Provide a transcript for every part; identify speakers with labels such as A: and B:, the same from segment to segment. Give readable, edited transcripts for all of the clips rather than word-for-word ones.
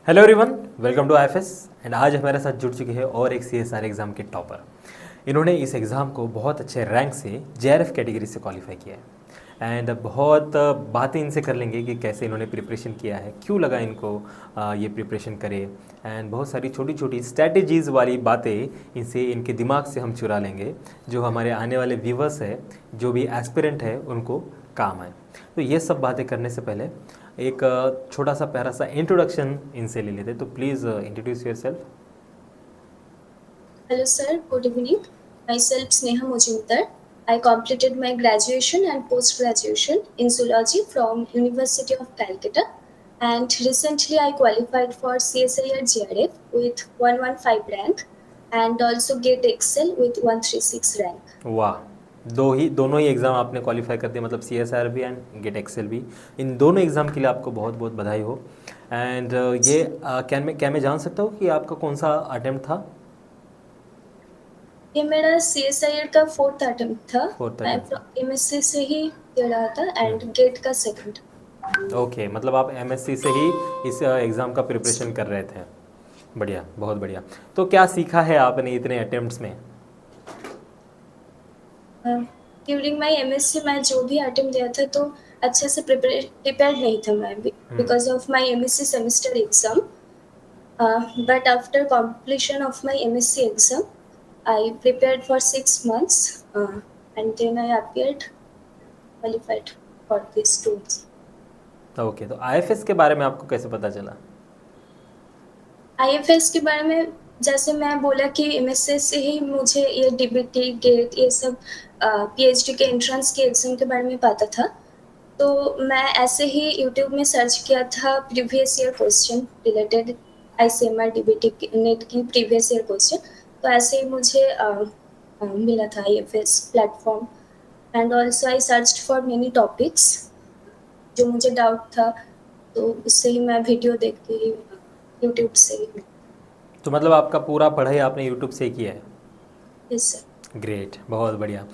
A: Hello everyone, welcome to IFS. And आज हमारे साथ जुड़ चुके हैं और एक सीएसआर एग्ज़ाम के टॉपर। इन्होंने इस एग्ज़ाम को बहुत अच्छे रैंक से जेआरएफ कैटेगरी से क्वालिफाई किया है। एंड बहुत बातें इनसे कर लेंगे कि कैसे इन्होंने प्रिपरेशन किया है, क्यों लगा इनको ये प्रिपरेशन करे। एंड बहुत सारी छोटी छोटी स्ट्रैटेजीज़ वाली बातें इनसे, इनके दिमाग से हम चुरा लेंगे, जो हमारे आने वाले व्यूवर्स है, जो भी एस्पिरेंट है, उनको काम आए। तो ये सब बातें करने से पहले एक छोटा सा प्यारा सा इंट्रोडक्शन इनसे ले लेते। तो please introduce yourself.
B: Hello sir, good evening. Myself Sneha Mojumdar. I completed my graduation and post-graduation in zoology from University of Calcutta, and recently I qualified for CSIR GRF with 115 rank and also GATE Excel with 136 rank.
A: वाह, दोनों ही exam आपने qualify कर दिया, मतलब CSR भी and gate Excel भी। इन दोनों exam के लिए आपको बहुत बहुत बधाई हो। एंड ये क्या मैं जान सकता हूँ कि आपका कौन सा अटेम्प्ट था?
B: ये मेरा CSIR का 4th अटेम्प्ट था।
A: फोर्थ
B: मैं
A: अटेम्प्ट था।
B: MSc से ही दे रहा था एंड गेट का सेकंड।
A: ओके, मतलब आप एमएससी से ही इस एग्ज़ाम का प्रिपरेशन कर रहे थे। बढ़िया, बहुत बढ़िया। तो क्या सीखा है आपने इतने अटेम्प्ट्स में?
B: ड्यूरिंग माई MSc मैं जो भी अटेम्प्ट दिया था तो अच्छे से प्रिपेयर्ड नहीं था मैं because of my MSc semester exam. But after completion of my MSc exam, I prepared for 6 months, and then I appeared qualified for these tools.
A: Okay, तो आईएफएस के बारे में आपको कैसे पता चला?
B: IFS के बारे में जैसे मैं बोला कि MSc से ही मुझे ये DBT गेट ये सब PhD के एंट्रेंस के एग्जाम के बारे में पता था. तो मैं ऐसे ही यूट्यूब में सर्च किया था previous year question related ICMR DBT net की प्रीवियस ईयर क्वेश्चन. तो ऐसे ही मुझे मिला था IFS platform. And also I search for many topics जो मुझे डाउट था, तो उससे ही मैं वीडियो देख के यूट्यूब से ही.
A: तो मतलब आपका पूरा पढ़ाई आपने यूट्यूब से ही किया है?
B: Yes sir.
A: ग्रेट, बहुत बढ़िया।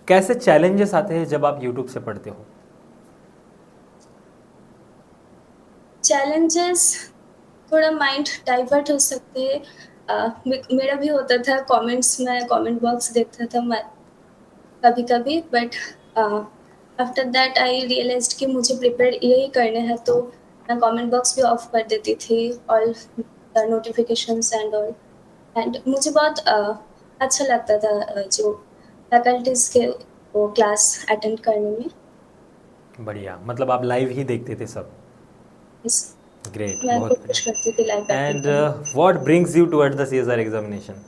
A: कैसे चैलेंजेस आते हैं जब आप यूट्यूब से पढ़ते हो?
B: चैलेंजेस थोड़ा माइंड डाइवर्ट हो सकते हैं. मेरा भी होता था कमेंट्स में कमेंट बॉक्स देखता था मैं कभी कभी, but after that I realised कि मुझे प्रिपेयर यही करने हैं, तो मैं कमेंट बॉक्स भी ऑफ कर देती थी, all notifications and all. And मुझे बहुत अच्छा लगता था जो फैकल्टीज के वो क्लास अटेंड करने में.
A: बढ़िया, मतलब आप लाइव ही देखते थे सब।
B: इस
A: ग्रेट,
B: मैं
A: बहुत बढ़िया।
B: कोशिश करती थी लाइव अटेंड
A: एंड
B: करने.
A: What brings you towards the CSR examination?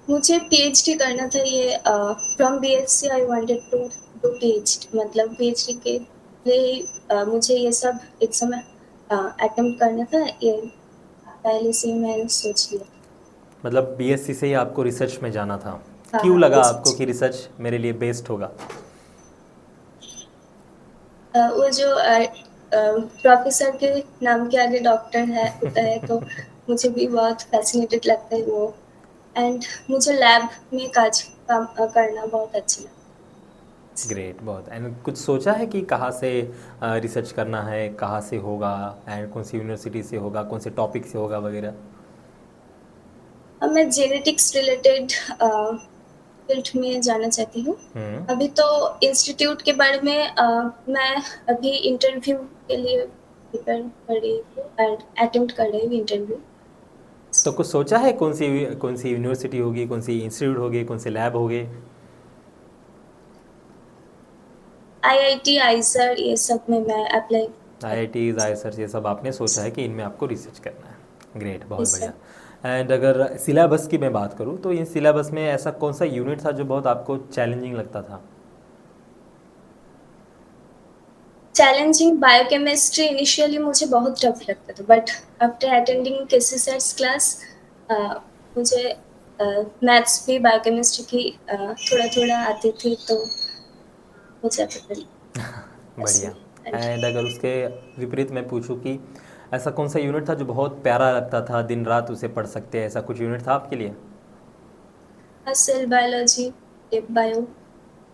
B: मुझे PhD करना था. ये from BSc I wanted to do PhD, मतलब PhD के लिए मुझे ये सब एग्जाम अटेम्प्ट करना था. ये पहले से ही मैंने सोच लिया.
A: मतलब बीएससी से ही आपको रिसर्च में जाना था?
B: हाँ
A: क्यों
B: हाँ,
A: लगा आपको
B: रिसर्च.
A: कि रिसर्च मेरे लिए बेस्ट होगा?
B: वो जो प्रोफेसर के नाम के आगे डॉक्टर है होता है, तो मुझे भी बहुत फैसिनेटेड लगता है वो. एंड मुझे लैब में काम करना बहुत अच्छा लगता
A: ग्रेट, बहुत। एंड कुछ सोचा है कि कहाँ से रिसर्च करना है, कहाँ से होगा, एंड कौन सी यूनिवर्सिटी से होगा, कौन से टॉपिक से होगा वगैरह?
B: है. अब मैं जेनेटिक्स रिलेटेड फील्ड में जाना चाहती हूँ. अभी तो इंस्टीट्यूट के बारे में मैं अभी इंटरव्यू के लिए प्रिपेयर कर रही हूँ एंड अटेम्प्ट कर रही हूँ इंटरव्यू.
A: तो कुछ सोचा है कौन सी यूनिवर्सिटी होगी, कौन सी इंस्टीट्यूट होगी, कौन से लैब होगे?
B: IIT आइसर ये सब में मैं अप्लाई कर.
A: आईआईटीज, आईएसआर, ये सब आपने सोचा है कि इनमें आपको रिसर्च करना है। ग्रेट, बहुत
B: यस
A: बढ़िया।
B: सर.
A: एंड अगर सिलेबस की मैं बात करूँ तो इन सिलेबस में ऐसा कौन सा यूनिट था जो बहुत आपको चैलेंजिंग लगता था?
B: चैलेंजिंग बायोकेमिस्ट्री इनिशियली मुझे बहुत टफ लगता था, बट आफ्टर अटेंडिंग केसीसर्स क्लास मुझे मैथ्स भी बायोकेमिस्ट्री की थोड़ा थोड़ा आती थी, तो हो जाता था ऐसे.
A: बढ़िया।
B: एंड
A: एंड अगर उसके विपरीत मैं पूछूं कि ऐसा कौन सा यूनिट था जो बहुत प्यारा लगता था, दिन रात उसे पढ़ सकते हैं, ऐसा कुछ यूनिट था आपके लिए?
B: सेल बायोलॉजी, बायो,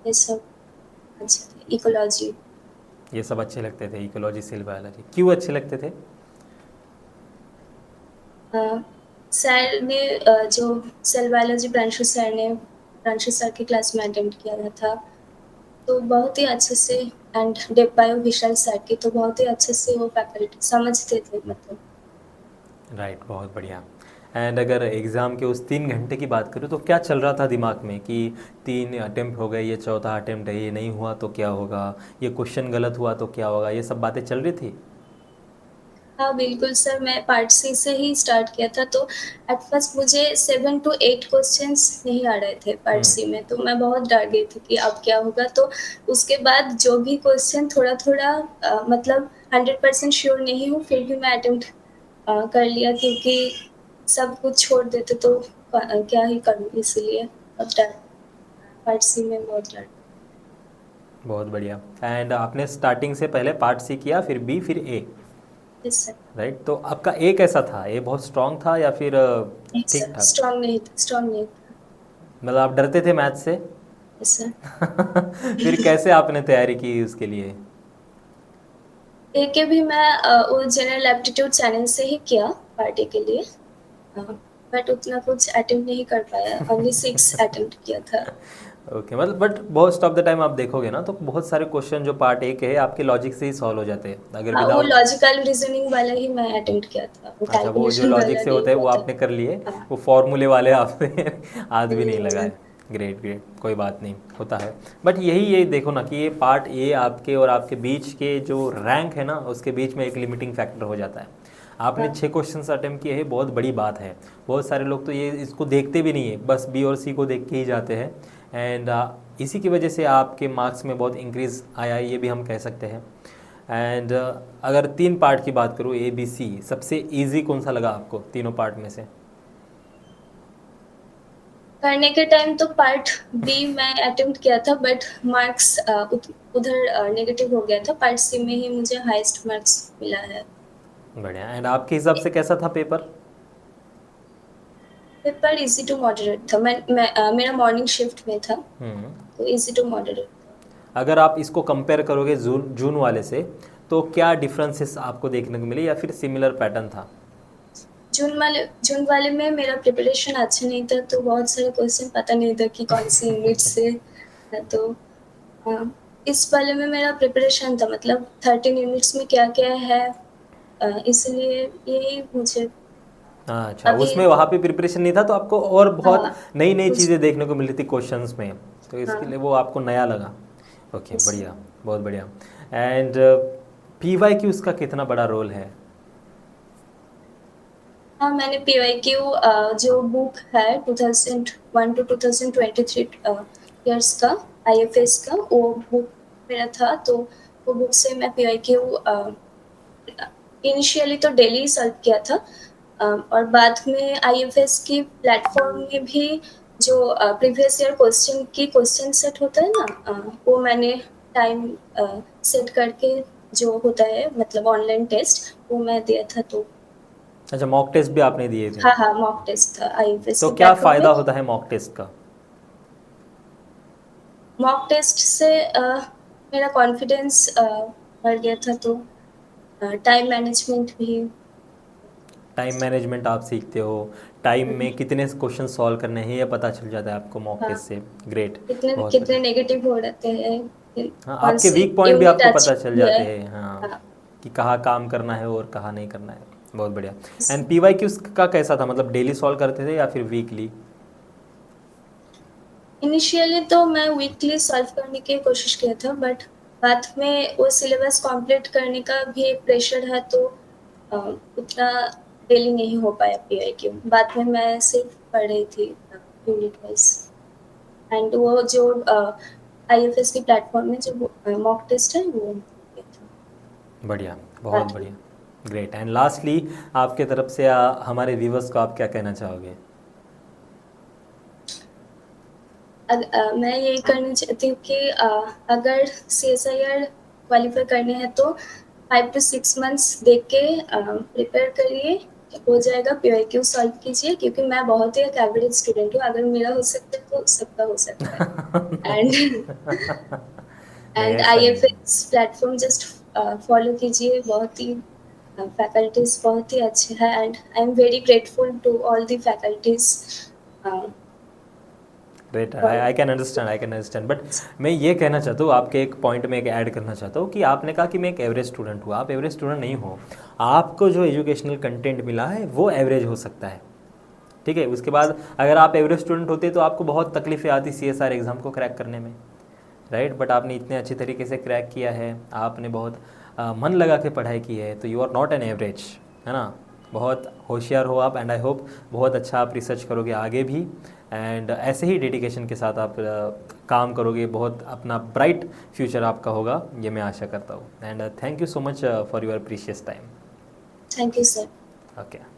B: ये सब अच्छा था. इकोलॉजी.
A: ये सब अच्छे लगते थे, इकोलॉजी, सेल बायोलॉजी, क्यों अच्छे लगते थे?
B: सर ने जो सेल बायोलॉजी प्रांशु सर की क्लास में अटेम्प्ट किया था, तो बहुत ही अच्छे से, and dev bio Vishal sir की, तो बहुत ही अच्छे से वो फैकल्टी समझते थे मतलब।
A: राइट, बहुत बढ़िया। एंड अगर एग्ज़ाम के उस 3 घंटे की बात करूँ तो क्या चल रहा था दिमाग में कि 3 अटेम्प्ट हो गए, ये चौथा अटेम्प्ट है, ये नहीं हुआ तो क्या होगा, ये क्वेश्चन गलत हुआ तो क्या होगा, ये सब बातें चल रही थी?
B: हाँ, बिल्कुल सर, मैं पार्ट सी से ही स्टार्ट किया था, तो एट फर्स्ट मुझे 7 to 8 क्वेश्चंस नहीं आ रहे थे पार्ट सी में, तो मैं बहुत डर गई थी कि अब क्या होगा। तो उसके बाद जो भी क्वेश्चन थोड़ा-थोड़ा मतलब 100% श्योर नहीं हूँ, फिर भी मैं अटेम्प्ट कर लिया, क्योंकि सब कुछ छोड़ देते तो क्या ही करूँ, इसलिए अब डर, पार्ट सी में बहुत डर।
A: बहुत बढ़िया। एंड आपने स्टार्टिंग से पहले पार्ट सी किया, फिर बी, फिर ए,
B: यस सर।
A: राइट? तो आपका ए कैसा था? ए बहुत स्ट्रांग था या फिर
B: नहीं
A: ठीक
B: सर,
A: ठाक?
B: स्ट्रॉन्ग नहीं था।
A: मतलब आप डरते थे मैथ से?
B: Yes sir.
A: फिर कैसे आपने तैयारी की उसके लिए?
B: एके भी मैं वो जनरल एप्टीट्यूड चैनल से ही किया पार्टी के लिए, बट उतना कुछ अटेम्प्ट नहीं कर पाया, ओनली 6 अटेम्प्ट किया था।
A: ओके, मतलब बट बहुत ऑफ द टाइम आप देखोगे ना तो बहुत सारे क्वेश्चन जो पार्ट ए के है आपके लॉजिक से ही सॉल्व हो जाते हैं, अगर
B: हाँ, वो
A: विदाउट।
B: लॉजिकल रीजनिंग वाला ही मैं अटेम्प्ट किया था, वो
A: अच्छा, वो जो
B: कैलकुलेशन
A: लॉजिक
B: वाला
A: से
B: नहीं
A: होता है वो
B: हुआ था।
A: आपने कर लिए,
B: हाँ,
A: वो फॉर्मूले वाले आपने हाथ भी नहीं
B: नहीं
A: लगाए।
B: हुआ।
A: ग्रेट ग्रेट, कोई बात नहीं, होता है। बट यही ये देखो ना कि ये पार्ट ए आपके और आपके बीच के जो रैंक है ना उसके बीच में एक लिमिटिंग फैक्टर हो जाता है। आपने
B: हाँ,
A: 6 क्वेश्चंस अटेम्प्ट किए हैं, बहुत बड़ी बात है। बहुत सारे लोग तो ये इसको देखते भी नहीं है, बस बी और सी को देख के ही जाते हैं। एंड इसी की वजह से आपके मार्क्स में बहुत इंक्रीज आया है, ये भी हम कह सकते हैं। एंड अगर 3 पार्ट की बात करूँ, ए बी सी, सबसे इजी कौन सा लगा आपको तीनों पार्ट में से?
B: करने के टाइम तो पार्ट बी मैं अटेम्प्ट किया था, बट मार्क्स उधर नेगेटिव हो गया था, पार्ट सी में ही मुझे हाईएस्ट मार्क्स मिला है।
A: बढ़िया। एंड आपके हिसाब से कैसा था पेपर?
B: पेपर इजी टू मॉडरेट था, मेरा मॉर्निंग शिफ्ट में था,
A: हम्म।
B: तो इजी टू मॉडरेट था।
A: अगर आप इसको कंपेयर करोगे जून जून वाले से, तो क्या डिफरेंसेस आपको देखने को मिले या फिर सिमिलर पैटर्न था?
B: जून वाले में मेरा प्रिपरेशन अच्छा नहीं था, तो बहुत सारे क्वेश्चन पता नहीं था कि कौन सी यूनिट से है, तो इस वाले में मेरा प्रिपरेशन था, मतलब 13 यूनिट्स में क्या क्या है, इसलिए यही मुझे
A: अच्छा,
B: अभी।
A: उसमें वहाँ पे प्रिपरेशन नहीं था तो आपको और बहुत
B: हाँ,
A: नई नई
B: कुछ।
A: चीज़ें देखने को मिल रही थी क्वेश्चंस में, तो इसके लिए
B: हाँ,
A: वो आपको नया लगा। ओके,
B: इस।
A: बढ़िया, बहुत बढ़िया। एंड पी वाई क्यू उसका कितना बड़ा रोल है?
B: हाँ, मैंने पीवाईक्यू जो बुक है 2001 to 2023 ईयर्स का, आईएफएस का, वो बुक मेरा था, तो वो बुक से मैं पीवाईक्यू इनिशियली तो डेली सॉल्व किया था, और बाद में आईएफएस की प्लेटफॉर्म में भी जो प्रीवियस ईयर क्वेश्चन की क्वेश्चन सेट होता है ना, वो मैंने टाइम सेट करके, जो होता है मतलब ऑनलाइन टेस्ट, वो मैं दिया था, तो
A: अच्छा, मॉक टेस्ट भी आपने दिए थे?
B: हाँ, हाँ, मॉक टेस्ट था आईएफएस
A: तो
B: की
A: क्या
B: प्लेटफॉर्म में।
A: फ़ायदा होता है मॉक टेस्ट का?
B: मॉक टेस्ट से मेरा कॉन्फिडेंस बढ़ गया था, तो टाइम मैनेजमेंट भी।
A: टाइम मैनेजमेंट आप सीखते हो, टाइम में कितने क्वेश्चन सॉल्व करने हैं ये पता चल जाता है आपको मॉक
B: हाँ,
A: टेस्ट से। ग्रेट,
B: कितने
A: बहुत
B: कितने
A: बढ़िया।
B: नेगेटिव हो रहते हैं,
A: हाँ,
B: कौन
A: आपके
B: सी
A: वीक पॉइंट भी
B: यूनिट
A: आपको
B: अच्छी
A: पता चल
B: हुई है।
A: जाते हैं, हाँ,
B: हाँ,
A: कि कहाँ काम करना है और कहाँ नहीं करना है। बहुत बढ़िया। एंड पी वाई क्यूज़ का कैसा था, मतलब डेली सॉल्व करते थे या फिर वीकली?
B: इनिशियली तो मैं वीकली सॉल्व करने की कोशिश किया था, बट बाद में वो सिलेबस कंप्लीट करने का भी एक प्रेशर है, तो उतना डेली नहीं हो पाया पीआईक्यू, बाद में मैं सिर्फ पढ़ रही थी यूनिट वाइज, एंड वो जो आईएफएस की प्लेटफॉर्म में जो मॉक टेस्ट है वो किया था
A: बढ़िया, बहुत
B: बाद में।
A: बढ़िया। ग्रेट। एंड लास्टली आपके तरफ से हमारे व्यूवर्स को आप क्या कहना चाहोगे?
B: मैं यही करना चाहती हूँ कि अगर सीएसआईआर क्वालिफाई करने हैं तो 5 to 6 months देख के प्रिपेयर करिए, हो जाएगा, पीवाईक्यू सॉल्व कीजिए, क्योंकि मैं बहुत ही एक एवरेज स्टूडेंट हूँ, अगर मेरा हो सकता है तो सबका हो सकता है, एंड
A: नहीं,
B: एंड
A: ऐसा नहीं है।
B: आईएफएस प्लेटफॉर्म जस्ट फॉलो कीजिए, बहुत ही फैकल्टीज बहुत ही अच्छे हैं and I am very grateful to all the faculties
A: great,
B: for
A: I I can understand, but मैं ये कहना चाहता हूँ, आपके एक पॉइंट में एक ऐड करना चाहता हूँ कि आपने कहा कि मैं एक एवरेज स्टूडेंट हूँ। आप एवरेज स्टूडेंट नहीं हो, आपको जो एजुकेशनल कंटेंट मिला है वो एवरेज हो सकता है, ठीक है। उसके बाद अगर आप एवरेज स्टूडेंट होते तो आपको बहुत तकलीफें आती CSR एग्ज़ाम को क्रैक करने में, राइट। बट आपने इतने अच्छे तरीके से क्रैक किया है, आपने बहुत मन लगा के पढ़ाई की है, तो you are not an average, है ना। बहुत होशियार हो आप, एंड आई होप बहुत अच्छा आप रिसर्च करोगे आगे भी, एंड ऐसे ही डेडिकेशन के साथ आप काम करोगे, बहुत अपना ब्राइट फ्यूचर आपका होगा, ये मैं आशा करता हूँ। And thank you so much for your precious time.
B: Thank you sir.
A: Okay.